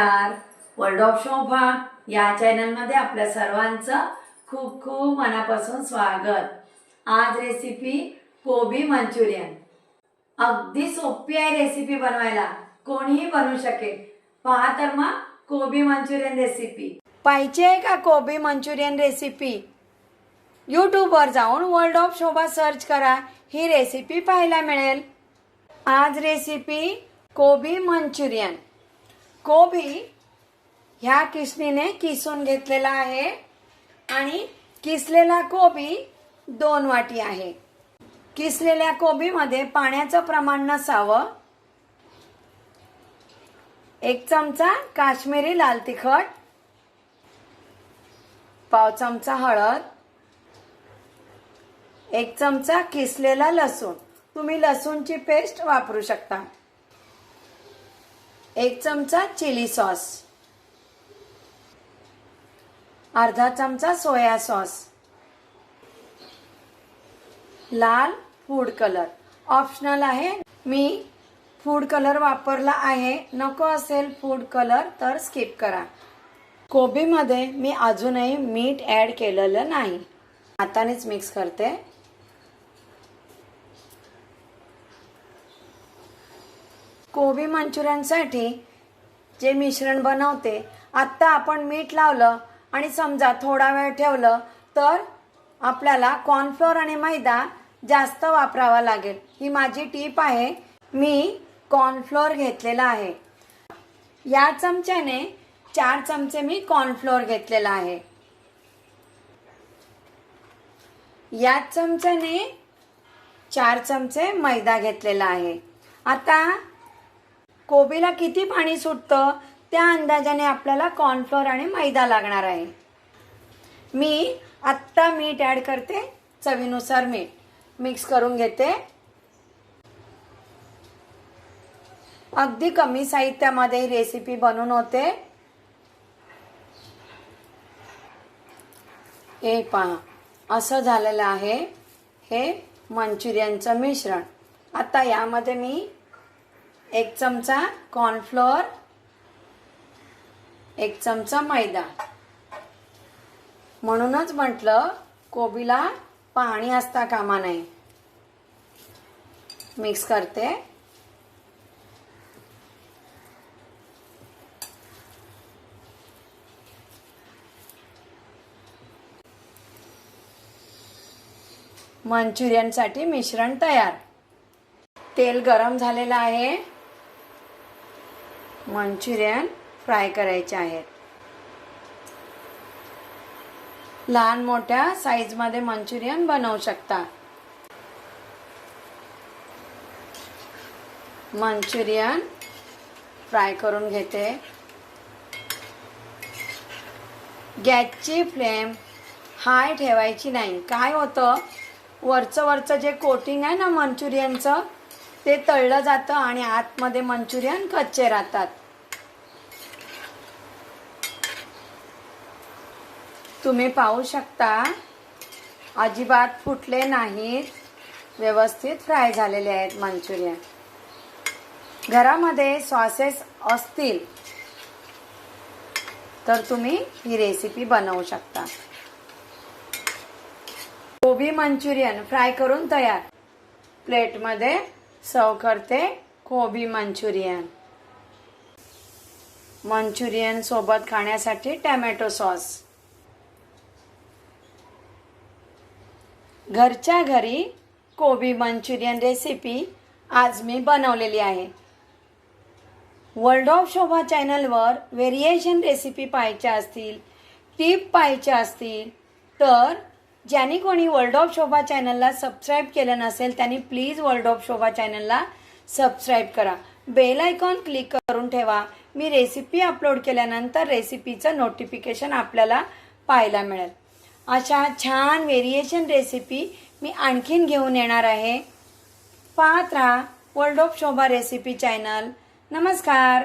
नमस्कार. World of शोभा या चॅनलमध्ये आपल्या सर्वांचं खूप खूप मनापासून स्वागत. आज रेसिपी कोबी मंचुरियन. अगदी सोपी आहे रेसिपी बनवायला, कोणीही बनवू शकेल. पहा तर मग कोबी मंचुरियन रेसिपी. पाहिजे आहे का कोबी मंचुरियन रेसिपी? यूट्यूबवर जाऊन वर्ल्ड ऑफ शोभा सर्च करा, ही रेसिपी पाहायला मिळेल. आज रेसिपी कोबी मंचुरियन. कोबी ह्या किसणीने किसून घेतलेला आहे आणि किसलेला कोबी 2 वाटी आहे. किसलेल्या कोबीमध्ये पाण्याचं प्रमाण नसावं. 1 चमचा काश्मीरी लाल तिखट, पाव चमचा हळद, 1 चमचा किसलेला लसूण. तुम्ही लसूणची पेस्ट वापरू शकता. 1 चमचा चिली सॉस, अर्धा चमचा सोया सॉस, लाल फूड कलर ऑप्शनल आहे. मी फूड कलर वापरला आहे. नको असेल फूड कलर तर स्किप करा. कोबीमध्ये मी अजूनही मीठ ऍड केलेलं नाही. हातानेच मिक्स करते. कोबी मंचुरियनसाठी जे मिश्रण बनवते, आत्ता आपण मीठ लावलं आणि समजा थोडा वेळ ठेवलं तर आपल्याला कॉर्नफ्लोअर आणि मैदा जास्त वापरावा लागेल. ही माझी टीप आहे. मी कॉर्नफ्लोअर घेतलेला आहे. या चमच्याने 4 चमचे मी कॉर्नफ्लोअर घेतलेला आहे. या चमच्याने 4 चमचे मैदा घेतलेला आहे. आता कोबीला किती पाणी सुटतं त्या अंदाजाने आपल्याला कॉर्नफ्लोअर आणि मैदा लागणार आहे. मी आत्ता मीठ ऍड करते. चवीनुसार मीठ मिक्स करून घेते. अगदी कमी साहित्यामध्ये रेसिपी बनवून होते. हे पहा, असं झालेलं आहे हे मंचुरियनचं मिश्रण. आता यामध्ये मी 1 चमचा कॉर्नफ्लोअर, 1 चमचा मैदा. म्हणूनच म्हटलं कोबीला पाणी असता कामा नये. मिक्स करते. मंचुरियनसाठी मिश्रण तयार. तेल गरम झालेलं आहे. मंचुरियन फ्राय करायचे आहेत. लहान मोठ्या साईजमध्ये मंचुरियन बनवू शकता. मंचुरियन फ्राय करून घेते. गॅसची फ्लेम हाय ठेवायची नाही. काय होतं, वरचं जे कोटिंग आहे ना मंचुरियनचं, ते तळलं जातं आणि आतमध्ये मंचुरियन कच्चे राहतात. तुम्ही पाहू शकता अजिबात फुटले नाहीत. व्यवस्थित फ्राय झालेले आहेत मंचुरियन. घरामध्ये सॉसेस असतील तर तुम्ही ही रेसिपी बनवू शकता. कोबी मंचुरियन फ्राय करून तयार. प्लेटमध्ये सर्व करते कोबी मंचुरियन. मंचुरियन सोबत खाण्यासाठी टोमॅटो सॉस. घरच्या घरी कोबी मंचुरियन रेसिपी आज मी बनवलेली आहे. वर्ल्ड ऑफ शोभा चॅनलवर व्हेरिएशन रेसिपी पाहायच्या असतील, टिप पाहायच्या असतील तर ज्यांनी कोणी वर्ल्ड ऑफ शोभा चॅनलला सबस्क्राईब केलं नसेल त्यांनी प्लीज वर्ल्ड ऑफ शोभा चॅनलला सबस्क्राईब करा. बेल आयकॉन क्लिक करून ठेवा. मी रेसिपी अपलोड केल्यानंतर रेसिपीचं नोटिफिकेशन आपल्याला पाहायला मिळेल. अशा छान व्हेरिएशन रेसिपी मी आणखीन घेऊन येणार आहे. पाहत राहा world of Shobha recipe channel. नमस्कार.